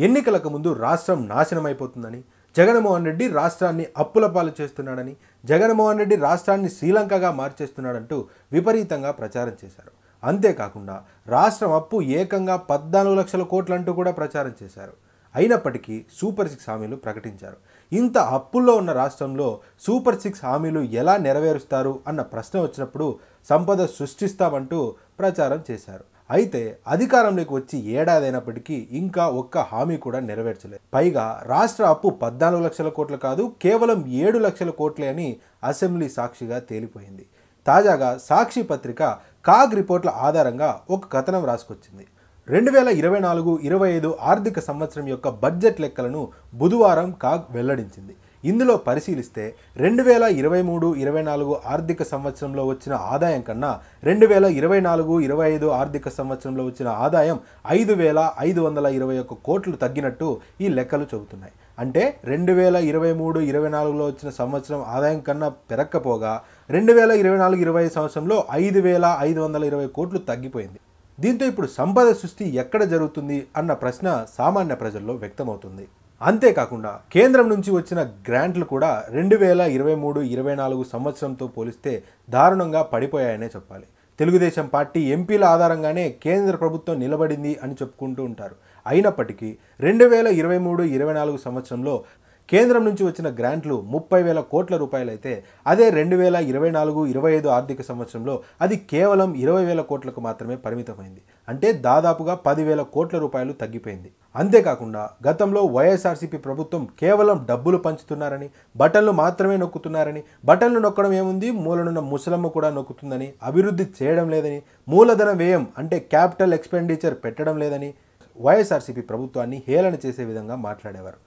ఎన్నికలకు ముందు రాష్ట్రం నాశనమైపోతుందని, జగన్మోహన్ రెడ్డి రాష్ట్రాన్ని అప్పుల పాలు చేస్తున్నాడని, జగన్మోహన్ రెడ్డి రాష్ట్రాన్ని శ్రీలంకగా మార్చేస్తున్నాడంటూ విపరీతంగా ప్రచారం చేశారు. అంతేకాకుండా రాష్ట్రం అప్పు ఏకంగా 14 లక్షల కోట్లంటూ కూడా ప్రచారం చేశారు. అయినప్పటికీ సూపర్ 6 హామీలు ప్రకటించారు. ఇంత అప్పుల్లో ఉన్న రాష్ట్రంలో సూపర్ 6 హామీలు ఎలా నెరవేరుస్తారు అన్న ప్రశ్న వచ్చినప్పుడు సంపద సృష్టిస్తామంటూ ప్రచారం చేశారు. అయితే అధికారంలోకి వచ్చి ఏడాదైనప్పటికీ ఇంకా ఒక్క హామీ కూడా నెరవేర్చలేదు. పైగా రాష్ట్ర అప్పు 14 లక్షల కోట్లు కాదు, కేవలం 7 లక్షల కోట్లే అని అసెంబ్లీ సాక్షిగా తేలిపోయింది. తాజాగా సాక్షి పత్రిక కాగ్ రిపోర్ట్ల ఆధారంగా ఒక కథనం రాసుకొచ్చింది. 2024-25 ఆర్థిక సంవత్సరం యొక్క బడ్జెట్ లెక్కలను బుధవారం కాగ్ వెల్లడించింది. ఇందులో పరిశీలిస్తే 2023-24 ఆర్థిక సంవత్సరంలో వచ్చిన ఆదాయం కన్నా 2024-25 ఆర్థిక సంవత్సరంలో వచ్చిన ఆదాయం 5,521 కోట్లు తగ్గినట్టు ఈ లెక్కలు చెబుతున్నాయి. అంటే 2023-24లో వచ్చిన సంవత్సరం ఆదాయం కన్నా పెరక్కపోగా 2024-25 సంవత్సరంలో 5,520 కోట్లు తగ్గిపోయింది. దీంతో ఇప్పుడు సంపద సృష్టి ఎక్కడ జరుగుతుంది అన్న ప్రశ్న సామాన్య ప్రజల్లో వ్యక్తమవుతుంది. అంతేకాకుండా కేంద్రం నుంచి వచ్చిన గ్రాంట్లు కూడా 2023-24 సంవత్సరంతో పోలిస్తే దారుణంగా పడిపోయాయనే చెప్పాలి. తెలుగుదేశం పార్టీ ఎంపీల ఆధారంగానే కేంద్ర ప్రభుత్వం నిలబడింది అని చెప్పుకుంటూ ఉంటారు. అయినప్పటికీ 2023-24 సంవత్సరంలో కేంద్రం నుంచి వచ్చిన గ్రాంట్లు 30,000 కోట్ల రూపాయలైతే అదే 2024-25 ఆర్థిక సంవత్సరంలో అది కేవలం 20,000 కోట్లకు మాత్రమే పరిమితమైంది. అంటే దాదాపుగా 10,000 కోట్ల రూపాయలు తగ్గిపోయింది. అంతేకాకుండా గతంలో వైఎస్ఆర్సీపీ ప్రభుత్వం కేవలం డబ్బులు పంచుతున్నారని, బటన్లు మాత్రమే నొక్కుతున్నారని, బటన్లు నొక్కడం ఏముంది మూలనున్న ముసలమ్మ కూడా నొక్కుతుందని, అభివృద్ధి చేయడం లేదని, మూలధన వ్యయం అంటే క్యాపిటల్ ఎక్స్పెండిచర్ పెట్టడం లేదని వైఎస్ఆర్సీపీ ప్రభుత్వాన్ని హేళన చేసే విధంగా మాట్లాడేవారు.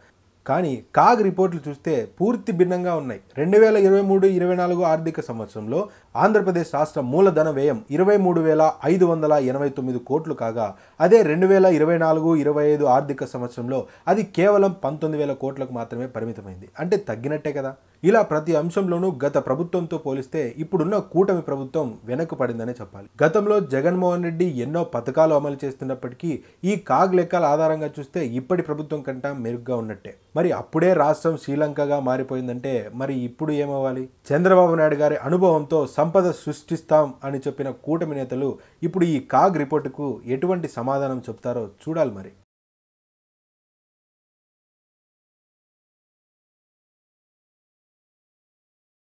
కానీ కాగ్ రిపోర్ట్లు చూస్తే పూర్తి భిన్నంగా ఉన్నాయి. 2023-24 ఆర్థిక సంవత్సరంలో ఆంధ్రప్రదేశ్ రాష్ట్ర మూలధన వ్యయం 23,589 కోట్లు కాగా అదే 2024-25 ఆర్థిక సంవత్సరంలో అది కేవలం 19,000 కోట్లకు మాత్రమే పరిమితమైంది. అంటే తగ్గినట్టే కదా. ఇలా ప్రతి అంశంలోనూ గత ప్రభుత్వంతో పోలిస్తే ఇప్పుడున్న కూటమి ప్రభుత్వం వెనక్కు పడిందనే చెప్పాలి. గతంలో జగన్మోహన్ రెడ్డి ఎన్నో పథకాలు అమలు చేస్తున్నప్పటికీ ఈ కాగ్ లెక్కల ఆధారంగా చూస్తే ఇప్పటి ప్రభుత్వం కంటే మెరుగ్గా ఉన్నట్టే. మరి అప్పుడే రాష్ట్రం శ్రీలంకగా మారిపోయిందంటే మరి ఇప్పుడు ఏమవ్వాలి? చంద్రబాబు నాయుడు గారి అనుభవంతో సంపద సృష్టిస్తాం అని చెప్పిన కూటమి నేతలు ఇప్పుడు ఈ కాగ్ రిపోర్టుకు ఎటువంటి సమాధానం చెప్తారో చూడాలి మరి.